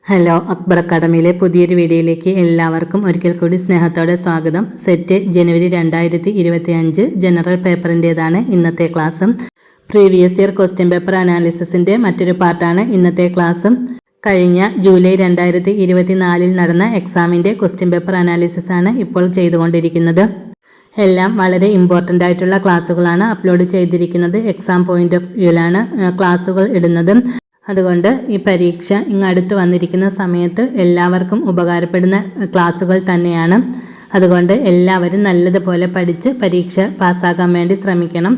Hello, Akbar അക്കാഡമിയിലെ പുതിയൊരു വീഡിയോയിലേക്ക് എല്ലാവർക്കും ഒരിക്കൽ കൂടി സ്നേഹത്തോടെ സ്വാഗതം. സെറ്റ് ജനുവരി 2025 ജനറൽ പേപ്പറിൻ്റേതാണ് ഇന്നത്തെ ക്ലാസ്സും. പ്രീവിയസ് ഇയർ ക്വസ്റ്റ്യൻ പേപ്പർ അനാലിസിസിൻ്റെ മറ്റൊരു പാർട്ടാണ് ഇന്നത്തെ ക്ലാസ്സും. കഴിഞ്ഞ ജൂലൈ 2024 നടന്ന എക്സാമിൻ്റെ ക്വസ്റ്റ്യൻ പേപ്പർ അനാലിസിസ് ആണ് ഇപ്പോൾ ചെയ്തുകൊണ്ടിരിക്കുന്നത്. എല്ലാം വളരെ ഇമ്പോർട്ടൻ്റ് ആയിട്ടുള്ള ക്ലാസ്സുകളാണ് അപ്ലോഡ് ചെയ്തിരിക്കുന്നത്. എക്സാം പോയിന്റ് ഓഫ് വ്യൂവിലാണ് ക്ലാസ്സുകൾ ഇടുന്നത്. അതുകൊണ്ട് ഈ പരീക്ഷ ഇങ്ങടുത്ത് വന്നിരിക്കുന്ന സമയത്ത് എല്ലാവർക്കും ഉപകാരപ്പെടുന്ന ക്ലാസ്സുകൾ തന്നെയാണ്. അതുകൊണ്ട് എല്ലാവരും നല്ലതുപോലെ പഠിച്ച് പരീക്ഷ പാസ്സാക്കാൻ വേണ്ടി ശ്രമിക്കണം.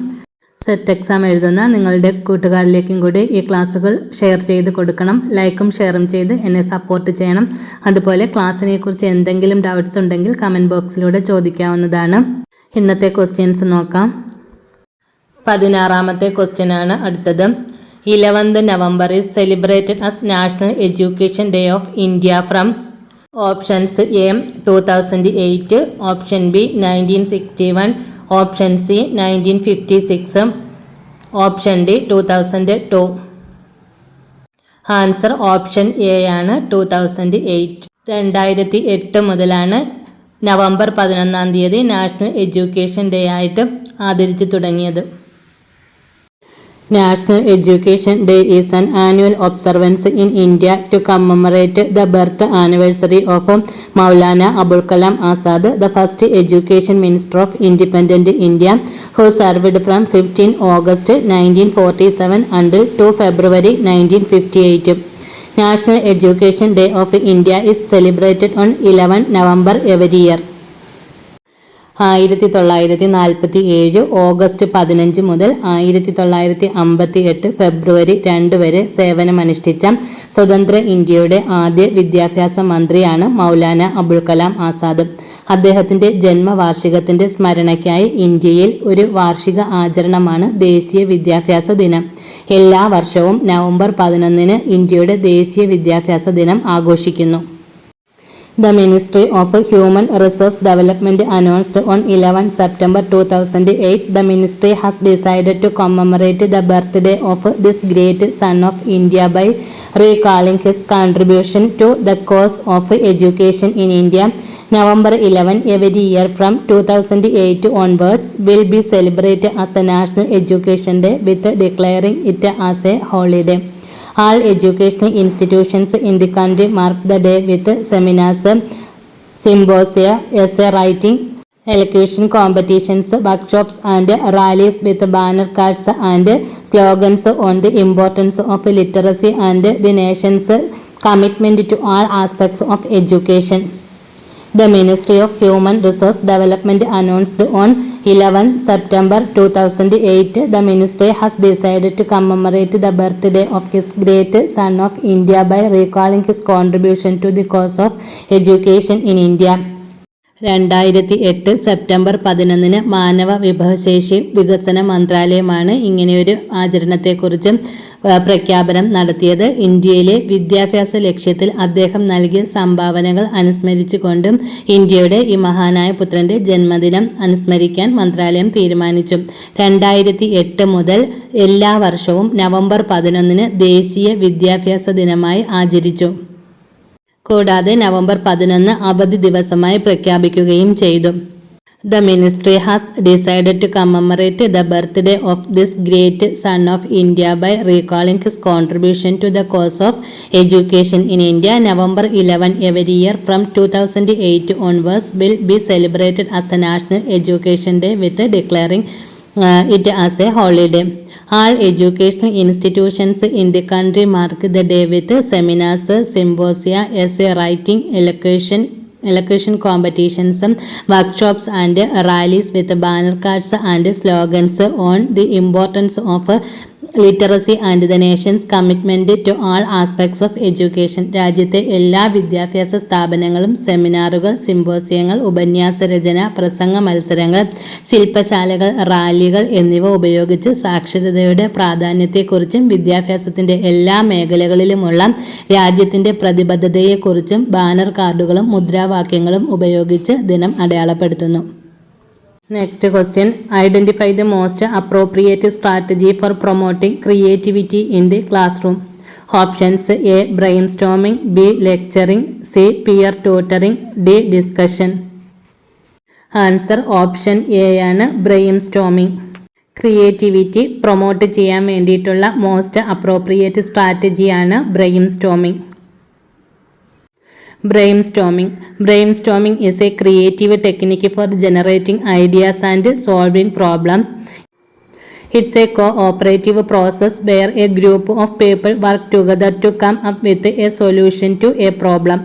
സെറ്റ് എക്സാം എഴുതുന്ന നിങ്ങളുടെ കൂട്ടുകാരിലേക്കും കൂടി ഈ ക്ലാസ്സുകൾ ഷെയർ ചെയ്ത് കൊടുക്കണം. ലൈക്കും ഷെയറും ചെയ്ത് എന്നെ സപ്പോർട്ട് ചെയ്യണം. അതുപോലെ ക്ലാസ്സിനെ കുറിച്ച് എന്തെങ്കിലും ഡൗട്ട്സ് ഉണ്ടെങ്കിൽ കമൻറ്റ് ബോക്സിലൂടെ ചോദിക്കാവുന്നതാണ്. ഇന്നത്തെ ക്വസ്റ്റ്യൻസ് നോക്കാം. 16ാമത്തെ ക്വസ്റ്റ്യൻ ആണ് അടുത്തത്. 11th November is celebrated as National Education Day of India from options A 2008, option B 1961, option C 1956, option D 2002. Answer option A ആണ്, 2008. 2008 മുതലാണ് നവംബർ 11-ാം തീയതി നാഷണൽ എഡ്യൂക്കേഷൻ ഡേ ആയിട്ട് ആദരിച്ചു തുടങ്ങിയത്. National Education Day is an annual observance in India to commemorate the birth anniversary of Maulana Abul Kalam Azad, the first Education Minister of Independent India, who served from 15 August 1947 until 2 February 1958. National Education Day of India is celebrated on 11 November every year. 1947 August 15 മുതൽ 1958 ഫെബ്രുവരി 2 വരെ സേവനമനുഷ്ഠിച്ച സ്വതന്ത്ര ഇന്ത്യയുടെ ആദ്യ വിദ്യാഭ്യാസ മന്ത്രിയാണ് മൗലാന അബുൽ കലാം ആസാദ്. അദ്ദേഹത്തിൻ്റെ ജന്മവാർഷികത്തിൻ്റെ സ്മരണയ്ക്കായി ഇന്ത്യയിൽ ഒരു വാർഷിക ആചരണമാണ് ദേശീയ വിദ്യാഭ്യാസ ദിനം. എല്ലാ വർഷവും നവംബർ 11-ന് ഇന്ത്യയുടെ ദേശീയ വിദ്യാഭ്യാസ ദിനം ആഘോഷിക്കുന്നു. The Ministry of Human Resource Development announced on 11 September 2008 the ministry has decided to commemorate the birthday of this great son of India by recalling his contribution to the cause of education in India. November 11 every year from 2008 onwards will be celebrated as the National Education Day with declaring it as a holiday. All educational institutions in the country mark the day with seminars, symposia, essay writing, elocution competitions, workshops and rallies with banner cards and slogans on the importance of literacy and the nation's commitment to all aspects of education. The Ministry of Human Resource Development announced on 11 September 2008 the ministry has decided to commemorate the birthday of his great son of India by recalling his contribution to the cause of education in India. 2008 September 11-ന് മാനവ വിഭവശേഷി വികസന മന്ത്രാലയമാണ് ഇങ്ങനെയൊരു ആചരണത്തെക്കുറിച്ച് പ്രഖ്യാപനം നടത്തിയത്. ഇന്ത്യയിലെ വിദ്യാഭ്യാസ ലക്ഷ്യത്തിൽ അദ്ദേഹം നൽകിയ സംഭാവനകൾ അനുസ്മരിച്ചുകൊണ്ടും ഇന്ത്യയുടെ ഈ മഹാനായ പുത്രൻ്റെ ജന്മദിനം അനുസ്മരിക്കാൻ മന്ത്രാലയം തീരുമാനിച്ചു. 2008 മുതൽ എല്ലാ വർഷവും നവംബർ 11-ന് ദേശീയ വിദ്യാഭ്യാസ ദിനമായി ആചരിച്ചു. കൂടാതെ നവംബർ 11 അവധി ദിവസമായി പ്രഖ്യാപിക്കുകയും ചെയ്തു. The ministry has decided to commemorate the birthday of this great son of India by recalling his contribution to the cause of education in India. November 11 every year from 2008 onwards will be celebrated as the National Education Day with declaring it as a holiday. All educational institutions in the country mark the day with seminars, symposia, essay writing, elocution competitions, workshops and rallies with banner cards and slogans on the importance of literacy and the nation's commitment to all aspects of education. രാജ്യത്തെ എല്ലാ വിദ്യാഭ്യാസ സ്ഥാപനങ്ങളും സെമിനാറുകൾ, സിംപോസിയങ്ങൾ, ഉപന്യാസ രചന, പ്രസംഗ മത്സരങ്ങൾ, ശില്പശാലകൾ, റാലികൾ എന്നിവ ഉപയോഗിച്ച് സാക്ഷരതയുടെ പ്രാധാന്യത്തെക്കുറിച്ചും വിദ്യാഭ്യാസത്തിൻ്റെ എല്ലാ മേഖലകളിലുമുള്ള രാജ്യത്തിൻ്റെ പ്രതിബദ്ധതയെക്കുറിച്ചും ബാനർ കാർഡുകളും മുദ്രാവാക്യങ്ങളും ഉപയോഗിച്ച് ദിനം അടയാളപ്പെടുത്തുന്നു. Next question. Identify the most appropriate strategy for promoting creativity in the classroom. Options A brainstorming, B lecturing, C peer tutoring, D discussion. Answer option A ആണ്, ബ്രെയിൻ സ്റ്റോമിംഗ്. ക്രിയേറ്റിവിറ്റി പ്രൊമോട്ട് ചെയ്യാൻ വേണ്ടിയിട്ടുള്ള most appropriate സ്ട്രാറ്റജിയാണ് brainstorming. Brainstorming is a creative technique for generating ideas and solving problems. It's a cooperative process where a group of people work together to come up with a solution to a problem.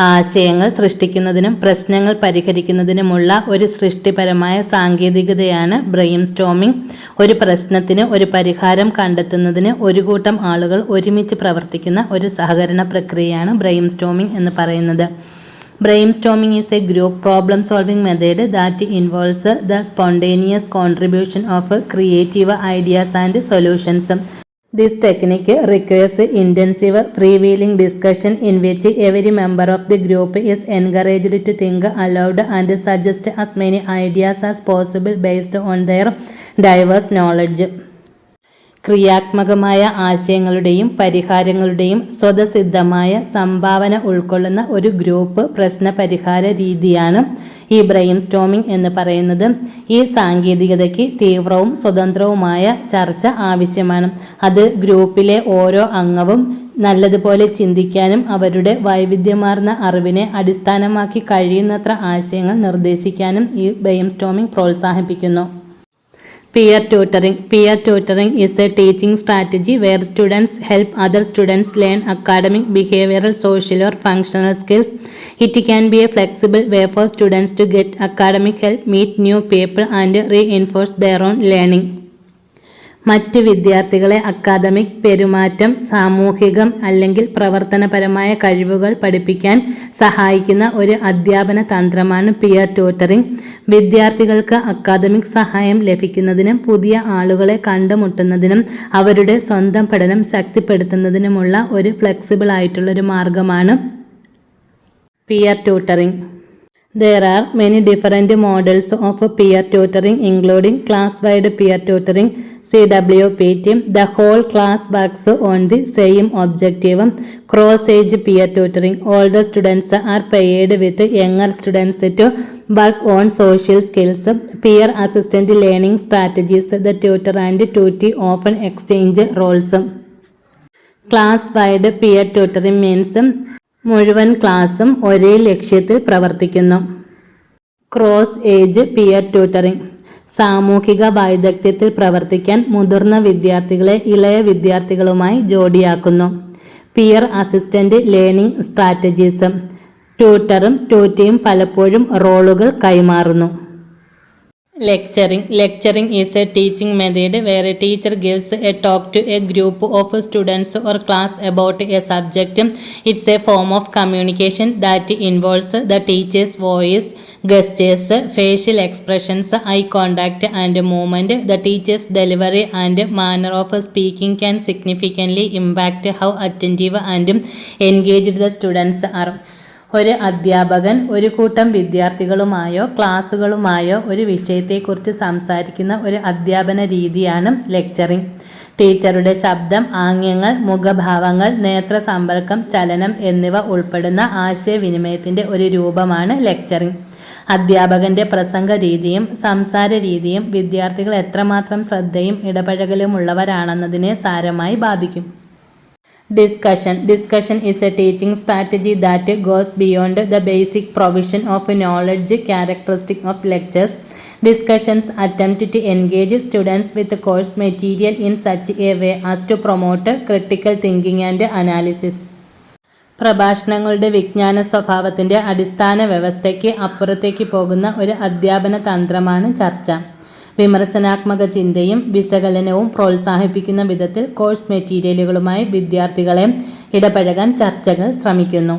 ആശയങ്ങൾ സൃഷ്ടിക്കുന്നതിനും പ്രശ്നങ്ങൾ പരിഹരിക്കുന്നതിനുമുള്ള ഒരു സൃഷ്ടിപരമായ സാങ്കേതികതയാണ് brain storming. ഒരു പ്രശ്നത്തിന് ഒരു പരിഹാരം കണ്ടെത്തുന്നതിന് ഒരു കൂട്ടം ആളുകൾ ഒരുമിച്ച് പ്രവർത്തിക്കുന്ന ഒരു സഹകരണ പ്രക്രിയയാണ് ബ്രെയിൻ സ്റ്റോമിംഗ് എന്ന് പറയുന്നത്. Brain storming is A group problem solving method that involves the spontaneous contribution of creative ideas and solutions. This technique requires intensive freewheeling discussion in which every member of the group is encouraged to think aloud and suggest as many ideas as possible based on their diverse knowledge. ക്രിയാത്മകമായ ആശയങ്ങളുടെയും പരിഹാരങ്ങളുടെയും സ്വതസിദ്ധമായ സംഭാവന ഉൾക്കൊള്ളുന്ന ഒരു group പ്രശ്നപരിഹാര രീതിയാണ് ഈ brain storming എന്ന് പറയുന്നത്. ഈ സാങ്കേതികതയ്ക്ക് തീവ്രവും സ്വതന്ത്രവുമായ ചർച്ച ആവശ്യമാണ്. അത് ഗ്രൂപ്പിലെ ഓരോ അംഗവും നല്ലതുപോലെ ചിന്തിക്കാനും അവരുടെ വൈവിധ്യമാർന്ന അറിവിനെ അടിസ്ഥാനമാക്കി കഴിയുന്നത്ര ആശയങ്ങൾ നിർദ്ദേശിക്കാനും ഈ ബ്രെയിൻ സ്റ്റോമിംഗ് പ്രോത്സാഹിപ്പിക്കുന്നു. Peer tutoring is a teaching strategy where students help other students learn academic, behavioral, social or functional skills. It can be a flexible way for students to get academic help, meet new people and reinforce their own learning. മറ്റ് വിദ്യാർത്ഥികളെ academic, പെരുമാറ്റം, സാമൂഹികം അല്ലെങ്കിൽ പ്രവർത്തനപരമായ കഴിവുകൾ പഠിപ്പിക്കാൻ സഹായിക്കുന്ന ഒരു അധ്യാപന തന്ത്രമാണ് പിയർ ട്യൂട്ടറിംഗ്. വിദ്യാർത്ഥികൾക്ക് അക്കാദമിക് സഹായം ലഭിക്കുന്നതിനും പുതിയ ആളുകളെ കണ്ടുമുട്ടുന്നതിനും അവരുടെ സ്വന്തം പഠനം ശക്തിപ്പെടുത്തുന്നതിനുമുള്ള ഒരു ഫ്ലെക്സിബിൾ ആയിട്ടുള്ളൊരു മാർഗമാണ് peer tutoring. There are many different models of peer tutoring including class-wide peer tutoring (CWPT). The whole class works on the same objective. Cross-age peer tutoring. Older students are paired with younger students to work on social skills. Peer assisted learning strategies. The tutor and tutee often exchange roles. Class-wide peer tutoring means മുഴുവൻ ക്ലാസ്സും ഒരേ ലക്ഷ്യത്തിൽ പ്രവർത്തിക്കുന്നു. Cross age peer tutoring സാമൂഹിക വൈദഗ്ധ്യത്തിൽ പ്രവർത്തിക്കാൻ മുതിർന്ന വിദ്യാർത്ഥികളെ ഇളയ വിദ്യാർത്ഥികളുമായി ജോഡിയാക്കുന്നു. പിയർ അസിസ്റ്റന്റ് ലേണിംഗ് സ്ട്രാറ്റജീസ് ട്യൂട്ടറും ട്യൂറ്റിയും പലപ്പോഴും റോളുകൾ കൈമാറുന്നു. Lecturing is a teaching method where a teacher gives a talk to a group of students or class about a subject. It's a form of communication that involves the teacher's voice, gestures, facial expressions, eye contact and movement. The teacher's delivery and manner of speaking can significantly impact how attentive and engaged the students are. ഒരു അധ്യാപകൻ ഒരു കൂട്ടം വിദ്യാർത്ഥികളുമായോ ക്ലാസ്സുകളുമായോ ഒരു വിഷയത്തെക്കുറിച്ച് സംസാരിക്കുന്ന ഒരു അധ്യാപന രീതിയാണ് ലെക്ചറിംഗ്. ടീച്ചറുടെ ശബ്ദം, ആംഗ്യങ്ങൾ, മുഖഭാവങ്ങൾ, നേത്ര സമ്പർക്കം, ചലനം എന്നിവ ഉൾപ്പെടുന്ന ആശയവിനിമയത്തിൻ്റെ ഒരു രൂപമാണ് ലെക്ചറിംഗ്. അധ്യാപകന്റെ പ്രസംഗ രീതിയും സംസാര രീതിയും വിദ്യാർത്ഥികൾ എത്രമാത്രം ശ്രദ്ധയും ഇടപഴകലുമുള്ളവരാണെന്നതിനെ സാരമായി ബാധിക്കും. Discussion is a teaching strategy that goes beyond the basic provision of knowledge characteristic of lectures. Discussions attempt to engage students with course material in such a way as to promote critical thinking and analysis. പ്രഭാഷണങ്ങളുടെ വിജ്ഞാന സ്വഭാവത്തിൻ്റെ അടിസ്ഥാന വ്യവസ്ഥയ്ക്ക് അപ്പുറത്തേക്ക് പോകുന്ന ഒരു അധ്യാപന തന്ത്രമാണ് ചർച്ച. വിമർശനാത്മക ചിന്തയും വിശകലനവും പ്രോത്സാഹിപ്പിക്കുന്ന വിധത്തിൽ കോഴ്സ് മെറ്റീരിയലുകളുമായി വിദ്യാർത്ഥികളെ ഇടപഴകാൻ ചർച്ചകൾ ശ്രമിക്കുന്നു.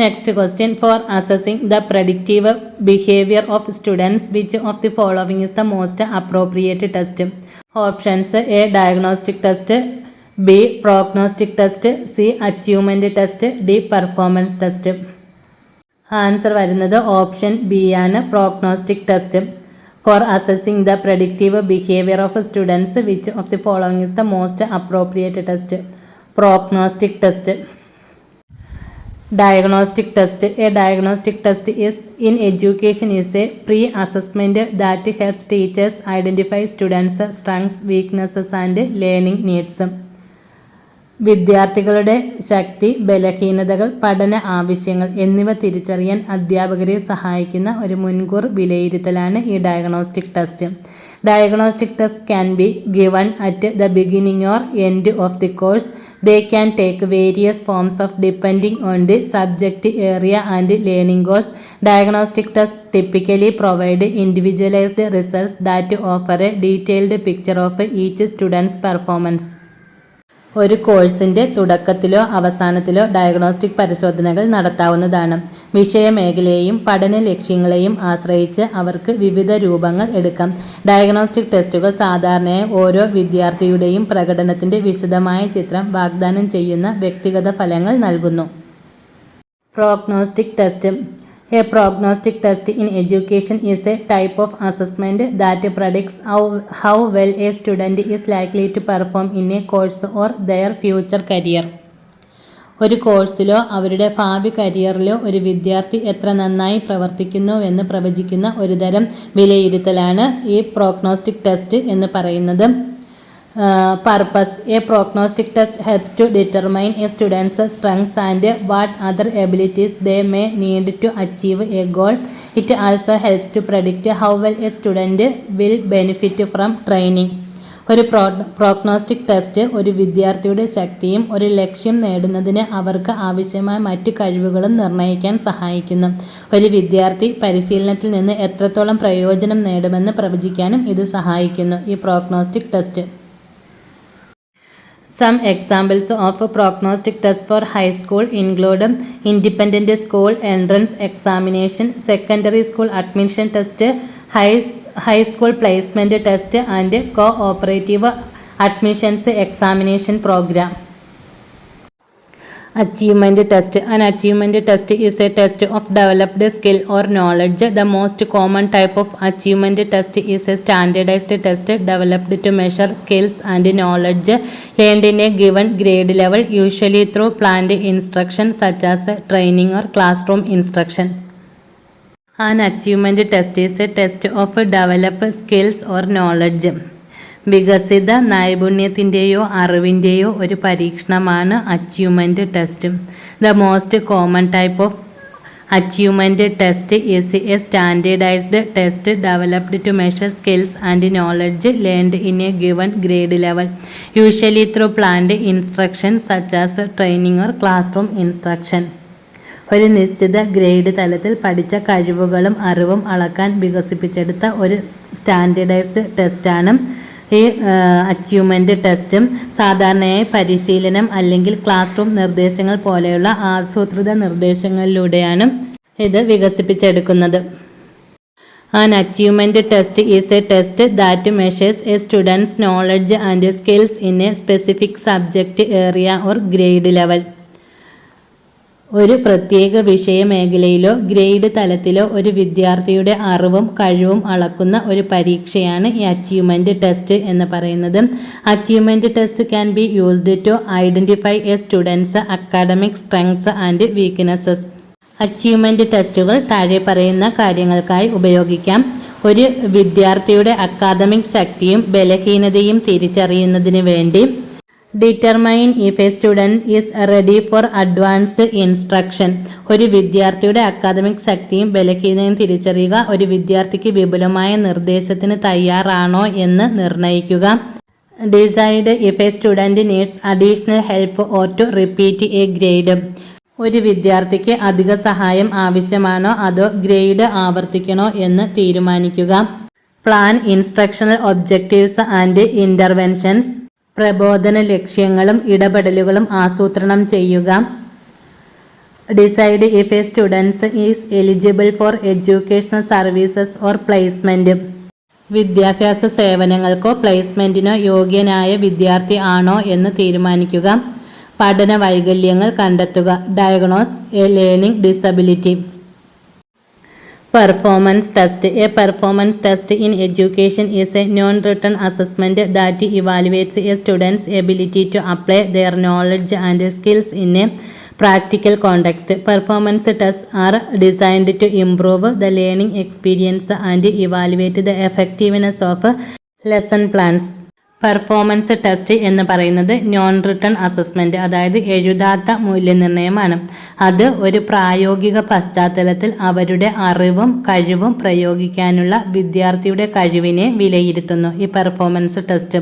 Next question. For assessing the predictive behaviour of students which of the following is the most appropriate test? Options a diagnostic test, b prognostic test, c achievement test, d performance test. Answer വരുന്നത് option b ആണ്, prognostic test. For assessing the predictive behavior of students, which of the following is the most appropriate test? Prognostic test. Diagnostic test. A diagnostic test is in education is a pre-assessment that helps teachers identify students' strengths, weaknesses and learning needs. വിദ്യാർത്ഥികളുടെ ശക്തി, ബലഹീനതകൾ, പഠന ആവശ്യങ്ങൾ എന്നിവ തിരിച്ചറിയാൻ അധ്യാപകരെ സഹായിക്കുന്ന ഒരു മുൻകൂർ വിലയിരുത്തലാണ് ഈ diagnostic test. Diagnostic test can be given at the beginning or end of the course. They can take various forms of depending on the subject area and learning goals. Diagnostic test typically provide individualized results that offer a detailed picture of each student's performance. ഒരു കോഴ്സിൻ്റെ തുടക്കത്തിലോ അവസാനത്തിലോ diagnostic പരിശോധനകൾ നടത്താവുന്നതാണ്. വിഷയമേഖലയെയും പഠന ലക്ഷ്യങ്ങളെയും ആശ്രയിച്ച് അവർക്ക് വിവിധ രൂപങ്ങൾ എടുക്കാം. ഡയഗ്നോസ്റ്റിക് ടെസ്റ്റുകൾ സാധാരണയായി ഓരോ വിദ്യാർത്ഥിയുടെയും പ്രകടനത്തിൻ്റെ വിശദമായ ചിത്രം വാഗ്ദാനം ചെയ്യുന്ന വ്യക്തിഗത ഫലങ്ങൾ നൽകുന്നു. Prognostic test. A prognostic test in education is a type of assessment that predicts how well a student is likely to perform in a course or their future career. ഒരു കോഴ്സിലോ അവരുടെ ഭാവി കരിയറിലോ ഒരു വിദ്യാർത്ഥി എത്ര നന്നായി പ്രവർത്തിക്കുന്നുവെന്ന് പ്രവചിക്കുന്ന ഒരു തരം വിലയിരുത്തലാണ് ഈ പ്രോഗ്നോസ്റ്റിക് ടെസ്റ്റ് എന്ന് പറയുന്നത്. Purpose. A prognostic test helps to determine a student's strengths and what other abilities they may need to achieve a goal. It also helps to predict how well a student will benefit from training. ഒരു prognostic test ഒരു വിദ്യാർത്ഥിയുടെ ശക്തിയും ഒരു ലക്ഷ്യം നേടുന്നതിന് അവർക്ക് ആവശ്യമായ മറ്റ് കഴിവുകളും നിർണ്ണയിക്കാൻ സഹായിക്കുന്നു. ഒരു വിദ്യാർത്ഥി പരിശീലനത്തിൽ നിന്ന് എത്രത്തോളം പ്രയോജനം നേടുമെന്ന് പ്രവചിക്കാനും ഇത് സഹായിക്കുന്നു. ഈ prognostic test. Some examples of prognostic tests for high school include independent school entrance examination, secondary school admission test, high school placement test and cooperative admissions examination program. Achievement test. An achievement test is a test of developed skill or knowledge. The most common type of achievement test is a standardized test developed to measure skills and knowledge learned in a given grade level, usually through planned instruction such as training or classroom instruction. An achievement test is a test of developed skills or knowledge. വികസിത നൈപുണ്യത്തിൻ്റെയോ അറിവിൻ്റെയോ ഒരു പരീക്ഷണമാണ് achievement test. The most common type of achievement test is a standardised test developed to measure skills and knowledge learned in a given grade level, usually through planned instruction such as training or classroom instruction. ഒരു നിശ്ചിത grade തലത്തിൽ പഠിച്ച കഴിവുകളും അറിവും അളക്കാൻ വികസിപ്പിച്ചെടുത്ത ഒരു standardised ടെസ്റ്റാണ് ഈ അച്ചീവ്മെൻറ്റ് ടെസ്റ്റും. സാധാരണയായി പരിശീലനം അല്ലെങ്കിൽ ക്ലാസ് റൂം നിർദ്ദേശങ്ങൾ പോലെയുള്ള ആസൂത്രിത നിർദ്ദേശങ്ങളിലൂടെയാണ് ഇത് വികസിപ്പിച്ചെടുക്കുന്നത്. An achievement test is a test that measures a student's knowledge and skills in a specific subject area or grade level. ഒരു പ്രത്യേക വിഷയമേഖലയിലോ ഗ്രേഡ് തലത്തിലോ ഒരു വിദ്യാർത്ഥിയുടെ അറിവും കഴിവും അളക്കുന്ന ഒരു പരീക്ഷയാണ് ഈ അച്ചീവ്മെൻറ്റ് ടെസ്റ്റ് എന്ന് പറയുന്നത്. Achievement test can be used to identify a student's academic strengths and weaknesses. Achievement ടെസ്റ്റുകൾ താഴെ പറയുന്ന കാര്യങ്ങൾക്കായി ഉപയോഗിക്കാം. ഒരു വിദ്യാർത്ഥിയുടെ അക്കാദമിക് ശക്തിയും ബലഹീനതയും തിരിച്ചറിയുന്നതിന് വേണ്ടി. Determine if a student is ready for advanced instruction. ഒരു വിദ്യാർത്ഥിയുടെ അക്കാദമിക് ശക്തിയും ബലഹീനതയും തിരിച്ചറിയുക. ഒരു വിദ്യാർത്ഥിക്ക് വിപുലമായ നിർദ്ദേശത്തിന് തയ്യാറാണോ എന്ന് നിർണ്ണയിക്കുക. Decide if a student needs additional help or to repeat a grade. ഒരു വിദ്യാർത്ഥിക്ക് അധിക സഹായം ആവശ്യമാണോ അതോ ഗ്രേഡ് ആവർത്തിക്കണോ എന്ന് തീരുമാനിക്കുക. Plan instructional objectives and interventions. പ്രബോധന ലക്ഷ്യങ്ങളും ഇടപെടലുകളും ആസൂത്രണം ചെയ്യുക. Decide if A students is eligible for educational services or placement. വിദ്യാഭ്യാസ സേവനങ്ങൾക്കോ പ്ലേസ്മെൻറ്റിനോ യോഗ്യനായ വിദ്യാർത്ഥി ആണോ എന്ന് തീരുമാനിക്കുക. പഠന വൈകല്യങ്ങൾ കണ്ടെത്തുക. Diagnose A learning disability. Performance test. A performance test in education is a non-written assessment that evaluates a student's ability to apply their knowledge and skills in a practical context. Performance tests are designed to improve the learning experience and evaluate the effectiveness of lesson plans. Performance test എന്ന് പറയുന്നത് non written assessment, അതായത് എഴുതാത്ത മൂല്യനിർണ്ണയമാണ്. അത് ഒരു പ്രായോഗിക പശ്ചാത്തലത്തിൽ അവരുടെ അറിവും കഴിവും പ്രയോഗിക്കാനുള്ള വിദ്യാർത്ഥിയുടെ കഴിവിനെ വിലയിരുത്തുന്നു. ഈ പെർഫോമൻസ് ടെസ്റ്റ്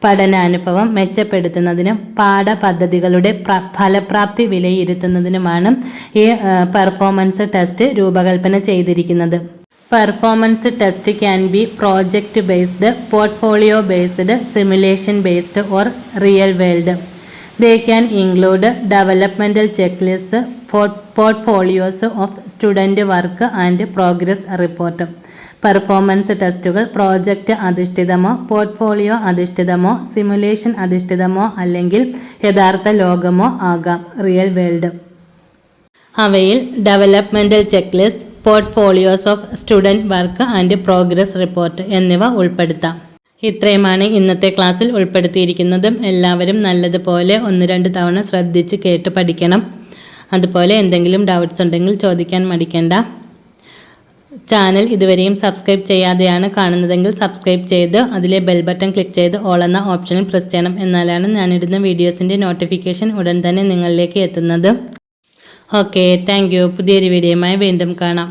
പഠനാനുഭവം മെച്ചപ്പെടുത്തുന്നതിനും പാഠപദ്ധതികളുടെ ഫലപ്രാപ്തി വിലയിരുത്തുന്നതിനുമാണ് ഈ പെർഫോമൻസ് ടെസ്റ്റ് രൂപകൽപ്പന ചെയ്തിരിക്കുന്നത്. Performance test can be project-based, portfolio-based, simulation-based or real-world. They can include developmental checklists, portfolios of student work and progress report. Performance ടെസ്റ്റുകൾ പ്രോജക്റ്റ് അധിഷ്ഠിതമോ പോർട്ട്ഫോളിയോ അധിഷ്ഠിതമോ സിമുലേഷൻ അധിഷ്ഠിതമോ അല്ലെങ്കിൽ യഥാർത്ഥ ലോകമോ ആകാം, റിയൽ വേൾഡ്. അവയിൽ developmental checklist, portfolios of student work and progress report എന്നിവ ഉൾപ്പെടുത്താം. ഇത്രയുമാണ് ഇന്നത്തെ ക്ലാസ്സിൽ ഉൾപ്പെടുത്തിയിരിക്കുന്നത്. എല്ലാവരും നല്ലതുപോലെ 1-2 തവണ ശ്രദ്ധിച്ച് കേട്ട് പഠിക്കണം. അതുപോലെ എന്തെങ്കിലും ഡൗട്ട്സ് ഉണ്ടെങ്കിൽ ചോദിക്കാൻ മടിക്കേണ്ട. ചാനൽ ഇതുവരെയും സബ്സ്ക്രൈബ് ചെയ്യാതെയാണ് കാണുന്നതെങ്കിൽ സബ്സ്ക്രൈബ് ചെയ്ത് അതിലെ ബെൽ ബട്ടൺ ക്ലിക്ക് ചെയ്ത് ഓൾ എന്ന ഓപ്ഷനിൽ പ്രസ് ചെയ്യണം. എന്നാലാണ് ഞാനിടുന്ന വീഡിയോസിൻ്റെ നോട്ടിഫിക്കേഷൻ ഉടൻ തന്നെ നിങ്ങളിലേക്ക് എത്തുന്നത്. Okay, thank you. പുതിയൊരു വീഡിയോയുമായി വീണ്ടും കാണാം.